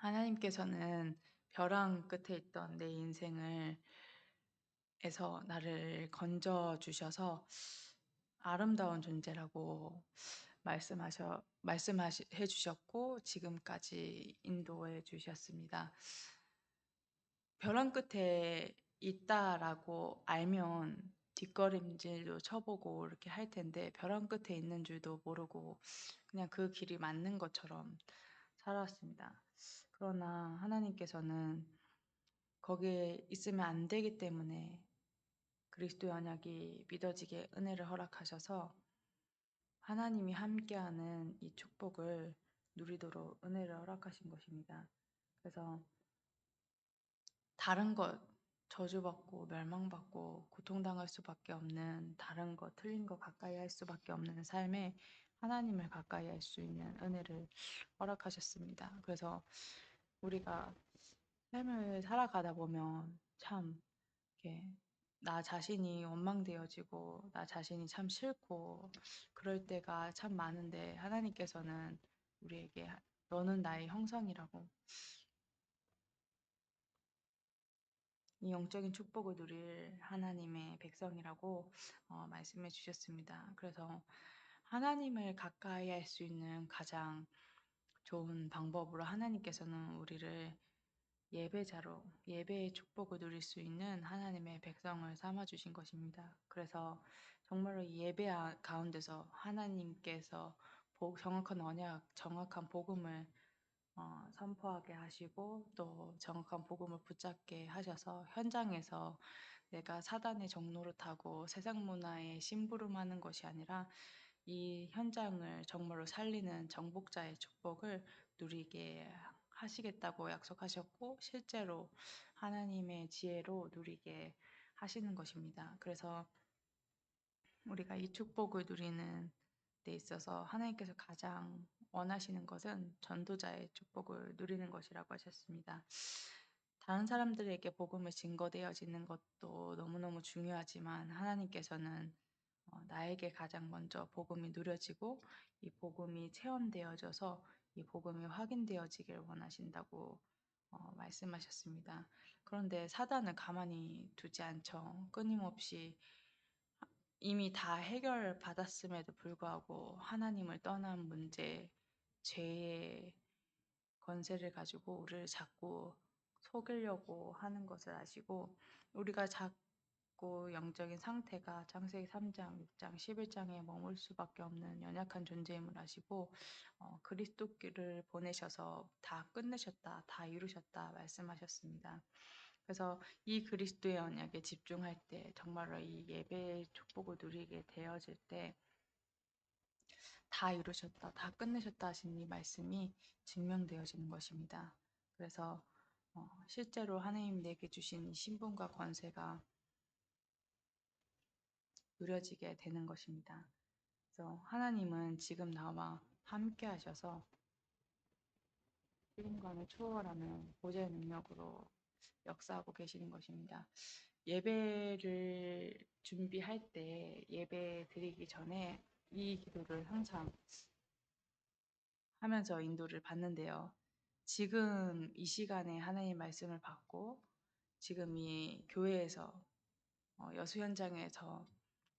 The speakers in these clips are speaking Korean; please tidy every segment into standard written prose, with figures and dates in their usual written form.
하나님께서는 벼랑 끝에 있던 내 인생을 에서 나를 건져 주셔서 아름다운 존재라고 말씀하시 해 주셨고 지금까지 인도해 주셨습니다. 벼랑 끝에 있다라고 알면 뒷걸음질도 쳐보고 이렇게 할 텐데 벼랑 끝에 있는 줄도 모르고 그냥 그 길이 맞는 것처럼 살아왔습니다. 그러나 하나님께서는 거기에 있으면 안 되기 때문에 그리스도의 언약이 믿어지게 은혜를 허락하셔서 하나님이 함께하는 이 축복을 누리도록 은혜를 허락하신 것입니다. 그래서 다른 것, 저주받고 멸망받고 고통당할 수밖에 없는 다른 것, 틀린 것 가까이 할 수밖에 없는 삶에 하나님을 가까이 할 수 있는 은혜를 허락하셨습니다. 그래서 우리가 삶을 살아가다 보면 참 이렇게 나 자신이 원망되어지고 나 자신이 참 싫고 그럴 때가 참 많은데 하나님께서는 우리에게 너는 나의 형상이라고 이 영적인 축복을 누릴 하나님의 백성이라고 말씀해 주셨습니다. 그래서 하나님을 가까이 할 수 있는 가장 좋은 방법으로 하나님께서는 우리를 예배자로 예배의 축복을 누릴 수 있는 하나님의 백성을 삼아 주신 것입니다. 그래서 정말로 이 예배 가운데서 하나님께서 정확한 언약, 정확한 복음을 선포하게 하시고 또 정확한 복음을 붙잡게 하셔서 현장에서 내가 사단의 정노를 타고 세상 문화에 심부름하는 것이 아니라 이 현장을 정말로 살리는 정복자의 축복을 누리게 하시겠다고 약속하셨고 실제로 하나님의 지혜로 누리게 하시는 것입니다. 그래서 우리가 이 축복을 누리는 데 있어서 하나님께서 가장 원하시는 것은 전도자의 축복을 누리는 것이라고 하셨습니다. 다른 사람들에게 복음을 증거되어지는 것도 너무너무 중요하지만 하나님께서는 나에게 가장 먼저 복음이 누려지고 이 복음이 체험되어져서 이 복음이 확인되어지길 원하신다고 말씀하셨습니다. 그런데 사단은 가만히 두지 않죠. 끊임없이 이미 다 해결받았음에도 불구하고 하나님을 떠난 문제, 죄의 권세를 가지고 우리를 자꾸 속이려고 하는 것을 아시고 우리가 자꾸 영적인 상태가 창세기 3장, 6장, 11장에 머물 수밖에 없는 연약한 존재임을 아시고 그리스도를 보내셔서 다 끝내셨다, 다 이루셨다 말씀하셨습니다. 그래서 이 그리스도의 언약에 집중할 때 정말로 이 예배의 축복을 누리게 되어질 때 다 이루셨다, 다 끝내셨다 하신 이 말씀이 증명되어지는 것입니다. 그래서 실제로 하나님 내게 주신 이 신분과 권세가 누려지게 되는 것입니다. 그래서 하나님은 지금 나와 함께 하셔서 시공간을 초월하는 보좌의 능력으로 역사하고 계시는 것입니다. 예배를 준비할 때 예배 드리기 전에 이 기도를 항상 하면서 인도를 받는데요. 지금 이 시간에 하나님 말씀을 받고 지금 이 교회에서 여수 현장에서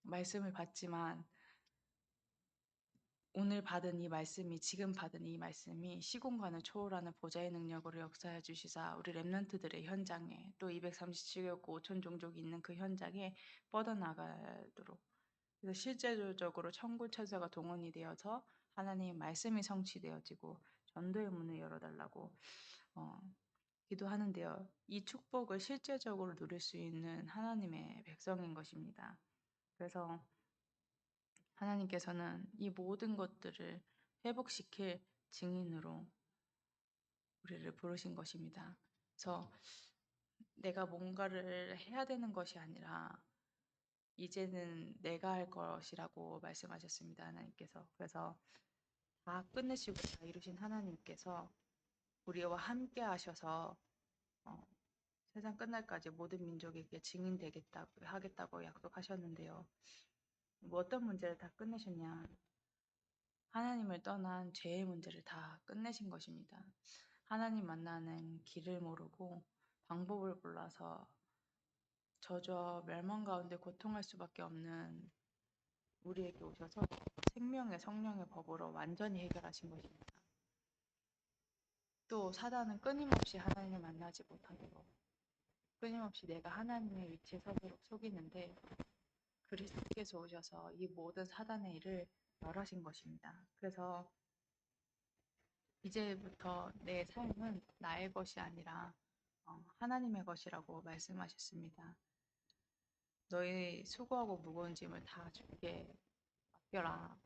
말씀을 받지만 오늘 받은 이 말씀이 지금 받은 이 말씀이 시공간을 초월하는 보좌의 능력으로 역사해 주시사 우리 렘넌트들의 현장에 또 237개국 5천 종족이 있는 그 현장에 뻗어나가도록 그래서 실제적으로 천군 천사가 동원이 되어서 하나님의 말씀이 성취되어지고 전도의 문을 열어달라고 기도하는데요. 이 축복을 실제적으로 누릴 수 있는 하나님의 백성인 것입니다. 그래서 하나님께서는 이 모든 것들을 회복시킬 증인으로 우리를 부르신 것입니다. 그래서 내가 뭔가를 해야 되는 것이 아니라 이제는 내가 할 것이라고 말씀하셨습니다. 하나님께서. 그래서 다 끝내시고 다 이루신 하나님께서 우리와 함께 하셔서 어, 세상 끝날까지 모든 민족에게 증인되겠다고 하겠다고 약속하셨는데요. 뭐 어떤 문제를 다 끝내셨냐? 하나님을 떠난 죄의 문제를 다 끝내신 것입니다. 하나님 만나는 길을 모르고 방법을 몰라서 저저 멸망 가운데 고통할 수밖에 없는 우리에게 오셔서 생명의 성령의 법으로 완전히 해결하신 것입니다. 또 사단은 끊임없이 하나님을 만나지 못하도록 끊임없이 내가 하나님의 위치에 서도록 속이는데 그리스도께서 오셔서 이 모든 사단의 일을 멸하신 것입니다. 그래서 이제부터 내 삶은 나의 것이 아니라 하나님의 것이라고 말씀하셨습니다. 너희 수고하고 무거운 짐을 다 주께 맡겨라.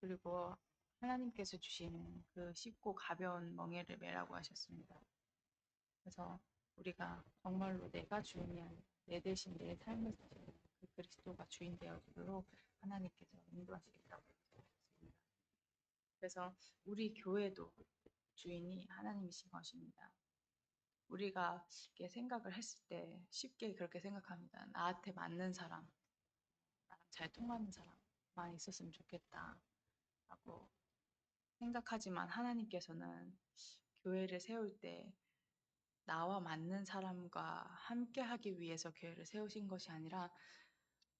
그리고 하나님께서 주시는 그 쉽고 가벼운 멍에를 매라고 하셨습니다. 그래서 우리가 정말로 내가 주인이 아니라 내 대신 내 삶을 사시는 그 그리스도가 주인 되어주도록 하나님께서 인도하시겠다고 말씀하셨습니다. 그래서 우리 교회도 주인이 하나님이신 것입니다. 우리가 이렇게 생각을 했을 때 쉽게 그렇게 생각합니다. 나한테 맞는 사람, 나랑 잘 통하는 사람만 있었으면 좋겠다 라고 생각하지만 하나님께서는 교회를 세울 때 나와 맞는 사람과 함께 하기 위해서 교회를 세우신 것이 아니라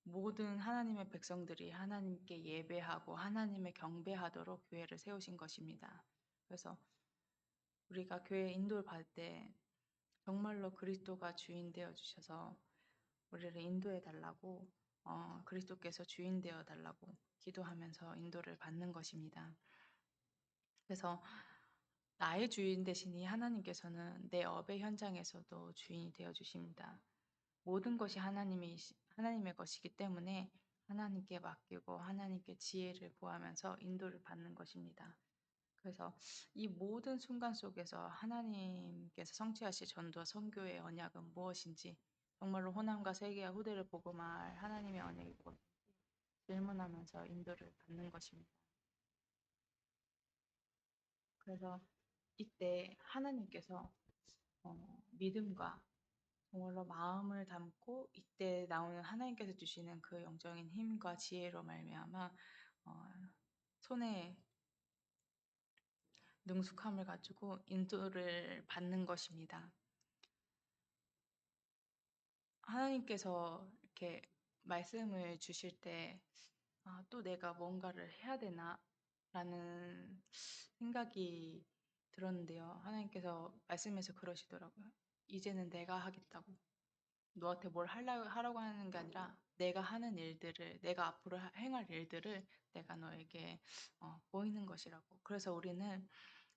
모든 하나님의 백성들이 하나님께 예배하고 하나님의 경배하도록 교회를 세우신 것입니다. 그래서 우리가 교회 인도를 받을 때 정말로 그리스도가 주인 되어 주셔서 우리를 인도해 달라고 그리스도께서 주인 되어 달라고 기도하면서 인도를 받는 것입니다. 그래서 나의 주인 대신이 하나님께서는 내 업의 현장에서도 주인이 되어 주십니다. 모든 것이 하나님의 것이기 때문에 하나님께 맡기고 하나님께 지혜를 구하면서 인도를 받는 것입니다. 그래서 이 모든 순간 속에서 하나님께서 성취하실 전도와 선교의 언약은 무엇인지 정말로 호남과 세계와 후대를 복음할 하나님의 언약이 무엇인지 질문하면서 인도를 받는 것입니다. 그래서 이때 하나님께서 믿음과 정말로 마음을 담고 이때 나오는 하나님께서 주시는 그 영적인 힘과 지혜로 말미암아 어, 손에 능숙함을 가지고 인도를 받는 것입니다. 하나님께서 이렇게 말씀을 주실 때 또 내가 뭔가를 해야 되나? 라는 생각이 들었는데요. 하나님께서 말씀에서 그러시더라고요. 이제는 내가 하겠다고. 너한테 뭘 하라고 하는 게 아니라 내가 하는 일들을, 내가 앞으로 행할 일들을 내가 너에게 보이는 것이라고. 그래서 우리는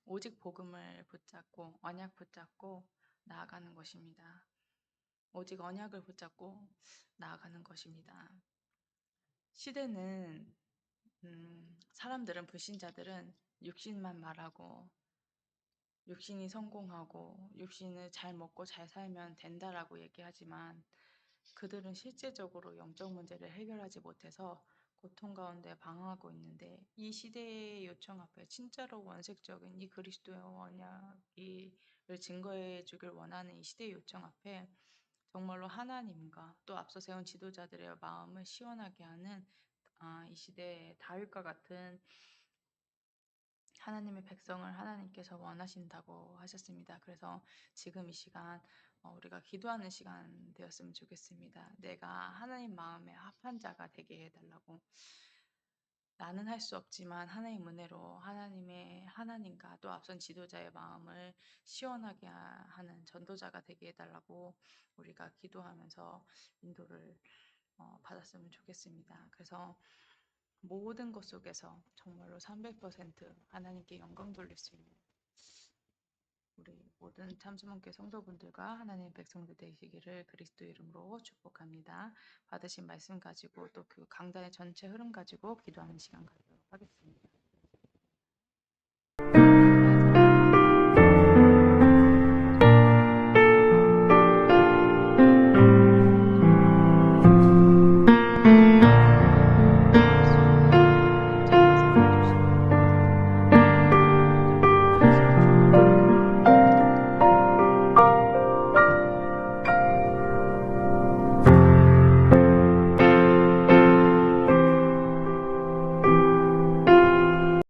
오직 복음을 붙잡고 언약 붙잡고 나아가는 것입니다. 오직 언약을 붙잡고 나아가는 것입니다. 시대는 사람들은 불신자들은 육신만 말하고 육신이 성공하고 육신을 잘 먹고 잘 살면 된다라고 얘기하지만 그들은 실제적으로 영적 문제를 해결하지 못해서 고통 가운데 방황하고 있는데 이 시대의 요청 앞에 진짜로 원색적인 이 그리스도의 언약을 증거해 주길 원하는 이 시대의 요청 앞에 정말로 하나님과 또 앞서 세운 지도자들의 마음을 시원하게 하는 이 시대의 다윗과 같은 하나님의 백성을 하나님께서 원하신다고 하셨습니다. 그래서 지금 이 시간 우리가 기도하는 시간 되었으면 좋겠습니다. 내가 하나님 마음에 합한 자가 되게 해달라고. 나는 할 수 없지만 하나님 은혜로 하나님과 또 앞선 지도자의 마음을 시원하게 하는 전도자가 되게 해달라고 우리가 기도하면서 인도를 받았으면 좋겠습니다. 그래서 모든 것 속에서 정말로 300% 하나님께 영광 돌릴 수 있는 우리 모든 참수문교 성도분들과 하나님의 백성들 되시기를 그리스도 이름으로 축복합니다. 받으신 말씀 가지고 또 그 강단의 전체 흐름 가지고 기도하는 시간 갖도록 하겠습니다.